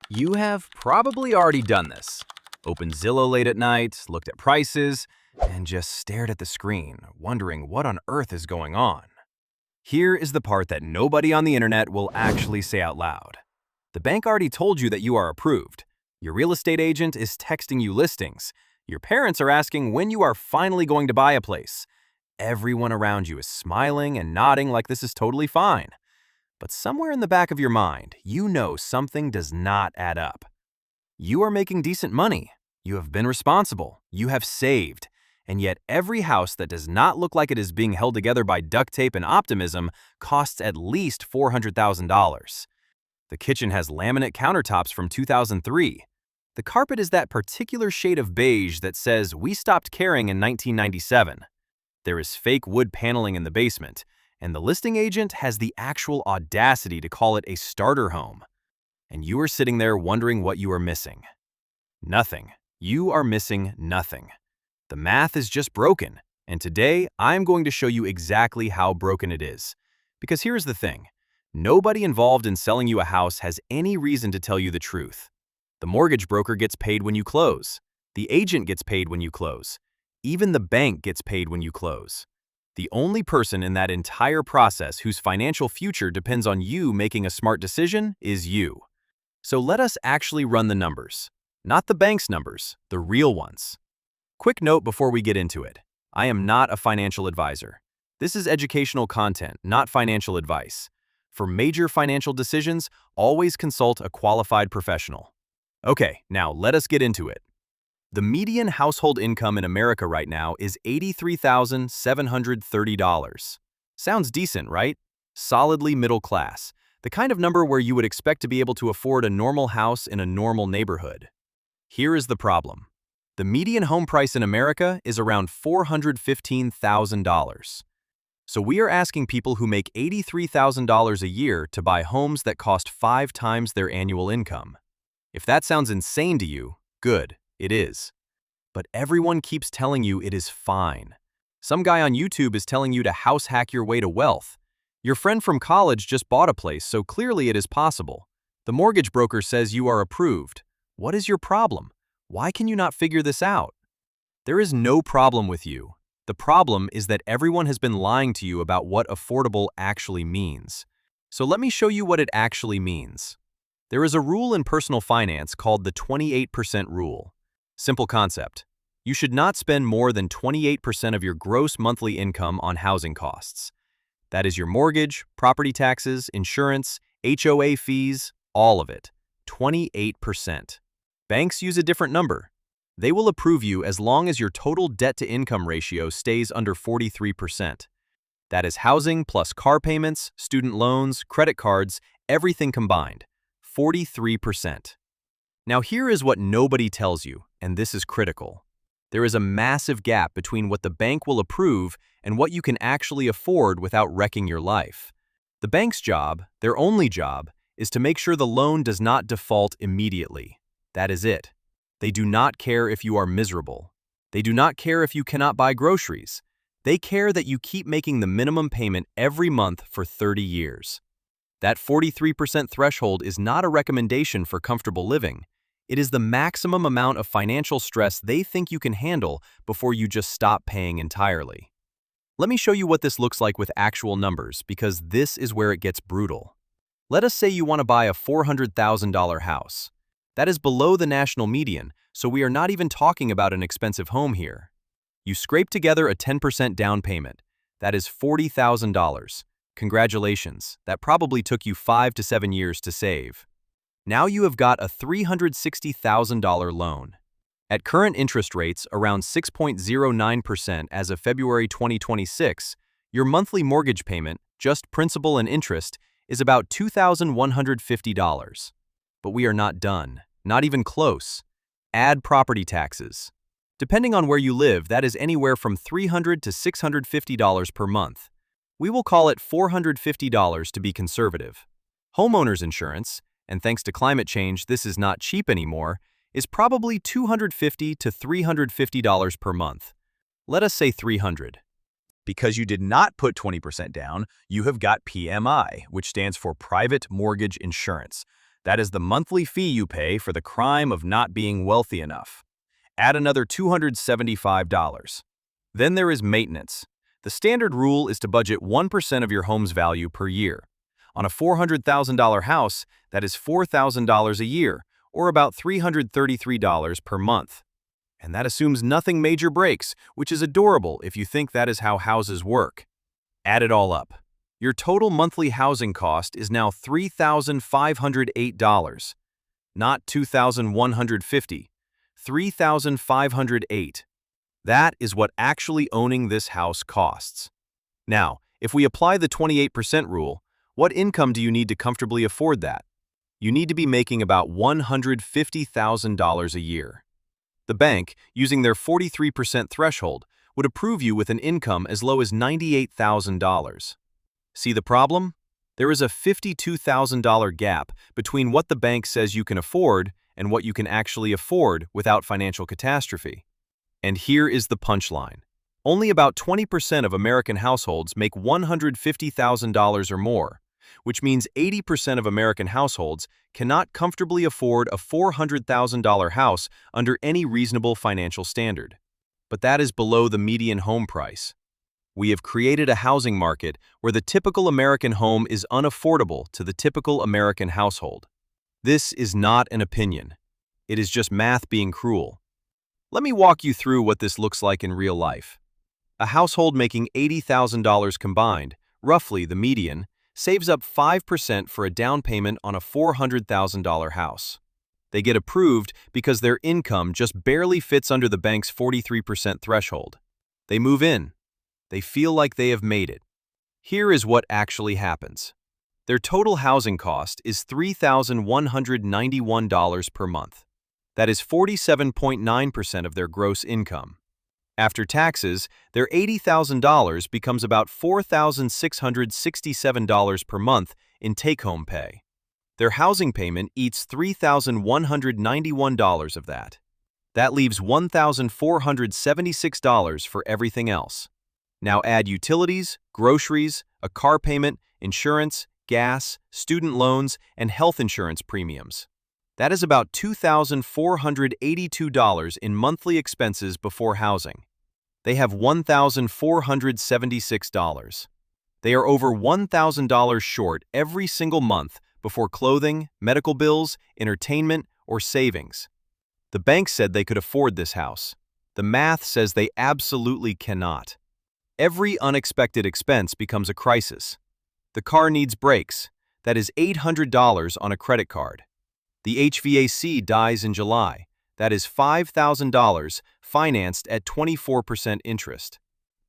You have probably already done this. Opened Zillow late at night, looked at prices, and just stared at the screen, wondering what on earth is going on. Here is the part that nobody on the internet will actually say out loud. The bank already told you that you are approved. Your real estate agent is texting you listings. Your parents are asking when you are finally going to buy a place. Everyone around you is smiling and nodding like this is totally fine. But somewhere in the back of your mind, you know something does not add up. You are making decent money. You have been responsible. You have saved. And yet every house that does not look like it is being held together by duct tape and optimism costs at least $400,000. The kitchen has laminate countertops from 2003. The carpet is that particular shade of beige that says we stopped caring in 1997. There is fake wood paneling in the basement, and the listing agent has the actual audacity to call it a starter home. And you are sitting there wondering what you are missing. Nothing. You are missing nothing. The math is just broken, and today I'm going to show you exactly how broken it is. Because here's the thing. Nobody involved in selling you a house has any reason to tell you the truth. The mortgage broker gets paid when you close. The agent gets paid when you close. Even the bank gets paid when you close. The only person in that entire process whose financial future depends on you making a smart decision is you. So let us actually run the numbers. Not the bank's numbers, the real ones. Quick note before we get into it. I am not a financial advisor. This is educational content, not financial advice. For major financial decisions, always consult a qualified professional. Okay, now let us get into it. The median household income in America right now is $83,730. Sounds decent, right? Solidly middle class. The kind of number where you would expect to be able to afford a normal house in a normal neighborhood. Here is the problem. The median home price in America is around $415,000. So we are asking people who make $83,000 a year to buy homes that cost 5 times their annual income. If that sounds insane to you, good, it is. But everyone keeps telling you it is fine. Some guy on YouTube is telling you to house hack your way to wealth. Your friend from college just bought a place, so clearly it is possible. The mortgage broker says you are approved. What is your problem? Why can you not figure this out? There is no problem with you. The problem is that everyone has been lying to you about what affordable actually means. So let me show you what it actually means. There is a rule in personal finance called the 28% rule. Simple concept. You should not spend more than 28% of your gross monthly income on housing costs. That is your mortgage, property taxes, insurance, HOA fees, all of it. 28%. Banks use a different number. They will approve you as long as your total debt-to-income ratio stays under 43%. That is housing plus car payments, student loans, credit cards, everything combined. 43%. Now here is what nobody tells you, and this is critical. There is a massive gap between what the bank will approve and what you can actually afford without wrecking your life. The bank's job, their only job, is to make sure the loan does not default immediately. That is it. They do not care if you are miserable. They do not care if you cannot buy groceries. They care that you keep making the minimum payment every month for 30 years. That 43% threshold is not a recommendation for comfortable living. It is the maximum amount of financial stress they think you can handle before you just stop paying entirely. Let me show you what this looks like with actual numbers, because this is where it gets brutal. Let us say you want to buy a $400,000 house. That is below the national median, so we are not even talking about an expensive home here. You scrape together a 10% down payment. That is $40,000. Congratulations, that probably took you 5 to 7 years to save. Now you have got a $360,000 loan. At current interest rates, around 6.09% as of February 2026, your monthly mortgage payment, just principal and interest, is about $2,150. But we are not done, not even close. Add property taxes. Depending on where you live, that is anywhere from $300 to $650 per month. We will call it $450 to be conservative. Homeowners insurance, and thanks to climate change, this is not cheap anymore, is probably $250 to $350 per month. Let us say $300. Because you did not put 20% down, you have got PMI, which stands for Private Mortgage Insurance. That is the monthly fee you pay for the crime of not being wealthy enough. Add another $275. Then there is maintenance. The standard rule is to budget 1% of your home's value per year. On a $400,000 house, that is $4,000 a year, or about $333 per month. And that assumes nothing major breaks, which is adorable if you think that is how houses work. Add it all up. Your total monthly housing cost is now $3,508, not $2,150, $3,508. That is what actually owning this house costs. Now, if we apply the 28% rule, what income do you need to comfortably afford that? You need to be making about $150,000 a year. The bank, using their 43% threshold, would approve you with an income as low as $98,000. See the problem? There is a $52,000 gap between what the bank says you can afford and what you can actually afford without financial catastrophe. And here is the punchline. Only about 20% of American households make $150,000 or more, which means 80% of American households cannot comfortably afford a $400,000 house under any reasonable financial standard. But that is below the median home price. We have created a housing market where the typical American home is unaffordable to the typical American household. This is not an opinion. It is just math being cruel. Let me walk you through what this looks like in real life. A household making $80,000 combined, roughly the median, saves up 5% for a down payment on a $400,000 house. They get approved because their income just barely fits under the bank's 43% threshold. They move in. They feel like they have made it. Here is what actually happens. Their total housing cost is $3,191 per month. That is 47.9% of their gross income. After taxes, their $80,000 becomes about $4,667 per month in take-home pay. Their housing payment eats $3,191 of that. That leaves $1,476 for everything else. Now add utilities, groceries, a car payment, insurance, gas, student loans, and health insurance premiums. That is about $2,482 in monthly expenses before housing. They have $1,476. They are over $1,000 short every single month before clothing, medical bills, entertainment, or savings. The bank said they could afford this house. The math says they absolutely cannot. Every unexpected expense becomes a crisis. The car needs brakes. That is $800 on a credit card. The HVAC dies in July. That is $5,000 financed at 24% interest.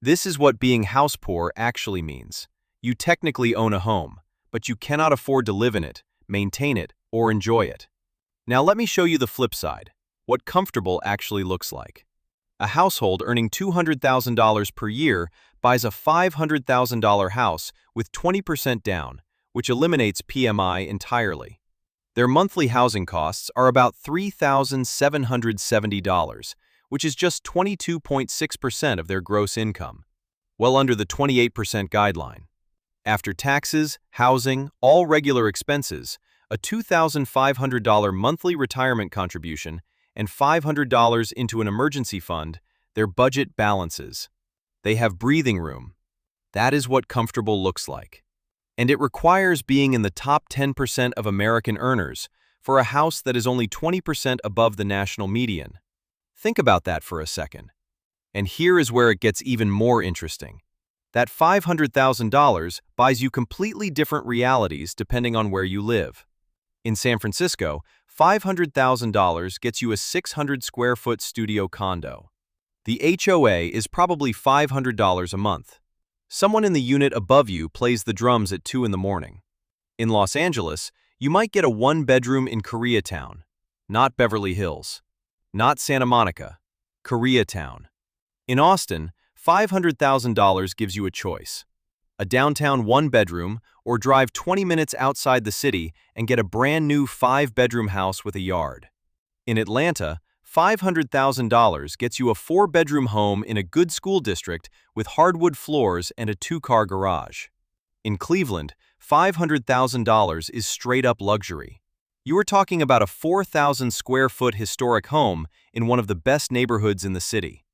This is what being house poor actually means. You technically own a home, but you cannot afford to live in it, maintain it, or enjoy it. Now let me show you the flip side, what comfortable actually looks like. A household earning $200,000 per year buys a $500,000 house with 20% down, which eliminates PMI entirely. Their monthly housing costs are about $3,770, which is just 22.6% of their gross income, well under the 28% guideline. After taxes, housing, all regular expenses, a $2,500 monthly retirement contribution, and $500 into an emergency fund, their budget balances. They have breathing room. That is what comfortable looks like. And it requires being in the top 10% of American earners for a house that is only 20% above the national median. Think about that for a second. And here is where it gets even more interesting. That $500,000 buys you completely different realities depending on where you live. In San Francisco, $500,000 gets you a 600-square-foot studio condo. The HOA is probably $500 a month. Someone in the unit above you plays the drums at 2 in the morning. In Los Angeles, you might get a one-bedroom in Koreatown, not Beverly Hills, not Santa Monica, Koreatown. In Austin, $500,000 gives you a choice. A downtown one-bedroom, or drive 20 minutes outside the city and get a brand new 5-bedroom house with a yard. In Atlanta, $500,000 gets you a 4-bedroom home in a good school district with hardwood floors and a 2-car garage. In Cleveland, $500,000 is straight-up luxury. You are talking about a 4,000 square foot historic home in one of the best neighborhoods in the city.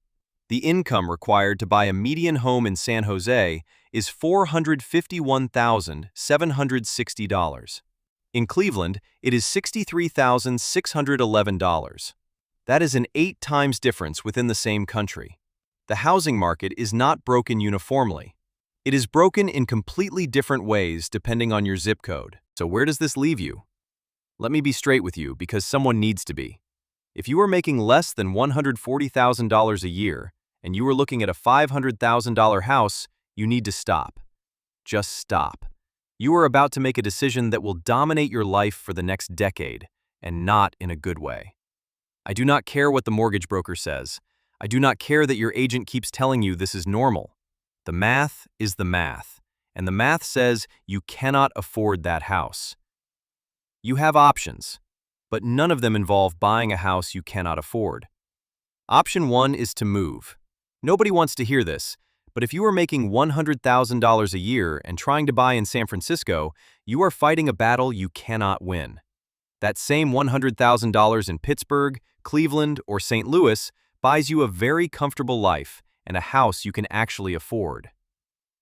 The income required to buy a median home in San Jose is $451,760. In Cleveland, it is $63,611. That is an 8 times difference within the same country. The housing market is not broken uniformly. It is broken in completely different ways depending on your zip code. So where does this leave you? Let me be straight with you because someone needs to be. If you are making less than $140,000 a year and you are looking at a $500,000 house, you need to stop. Just stop. You are about to make a decision that will dominate your life for the next decade, and not in a good way. I do not care what the mortgage broker says. I do not care that your agent keeps telling you this is normal. The math is the math, and the math says you cannot afford that house. You have options, but none of them involve buying a house you cannot afford. Option 1 is to move. Nobody wants to hear this, but if you are making $100,000 a year and trying to buy in San Francisco, you are fighting a battle you cannot win. That same $100,000 in Pittsburgh, Cleveland, or St. Louis buys you a very comfortable life and a house you can actually afford.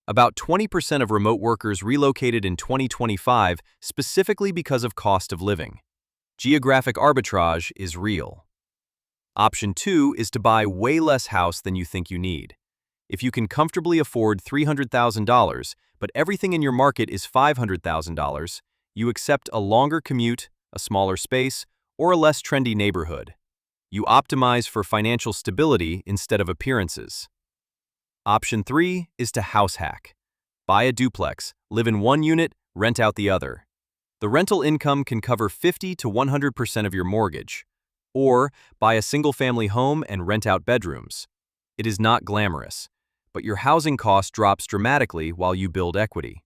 About 20% of remote workers relocated in 2025 specifically because of cost of living. Geographic arbitrage is real. Option 2 is to buy way less house than you think you need. If you can comfortably afford $300,000, but everything in your market is $500,000, you accept a longer commute, a smaller space, or a less trendy neighborhood. You optimize for financial stability instead of appearances. Option 3 is to house hack. Buy a duplex, live in one unit, rent out the other. The rental income can cover 50 to 100% of your mortgage. Or buy a single-family home and rent out bedrooms. It is not glamorous, but your housing cost drops dramatically while you build equity.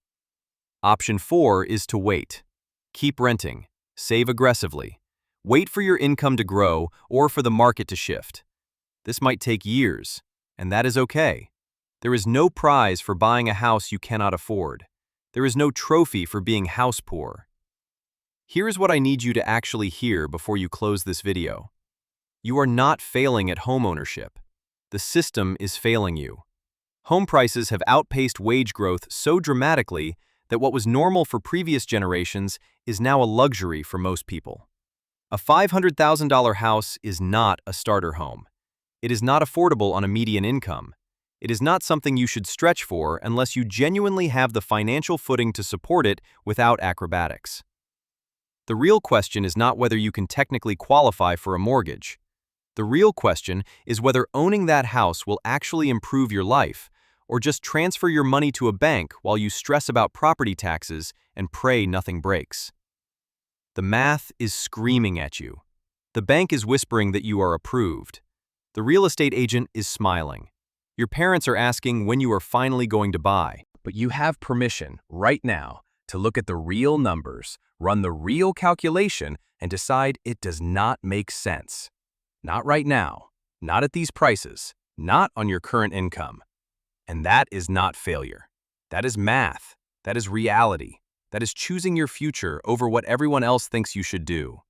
Option 4 is to wait. Keep renting. Save aggressively. Wait for your income to grow or for the market to shift. This might take years, and that is okay. There is no prize for buying a house you cannot afford. There is no trophy for being house poor. Here is what I need you to actually hear before you close this video. You are not failing at homeownership. The system is failing you. Home prices have outpaced wage growth so dramatically that what was normal for previous generations is now a luxury for most people. A $500,000 house is not a starter home. It is not affordable on a median income. It is not something you should stretch for unless you genuinely have the financial footing to support it without acrobatics. The real question is not whether you can technically qualify for a mortgage. The real question is whether owning that house will actually improve your life, or just transfer your money to a bank while you stress about property taxes and pray nothing breaks. The math is screaming at you. The bank is whispering that you are approved. The real estate agent is smiling. Your parents are asking when you are finally going to buy. But you have permission right now to look at the real numbers, run the real calculation, and decide it does not make sense. Not right now, not at these prices, not on your current income. And that is not failure. That is math. That is reality. That is choosing your future over what everyone else thinks you should do.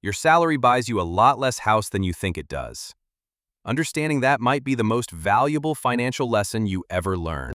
Your salary buys you a lot less house than you think it does. Understanding that might be the most valuable financial lesson you ever learn.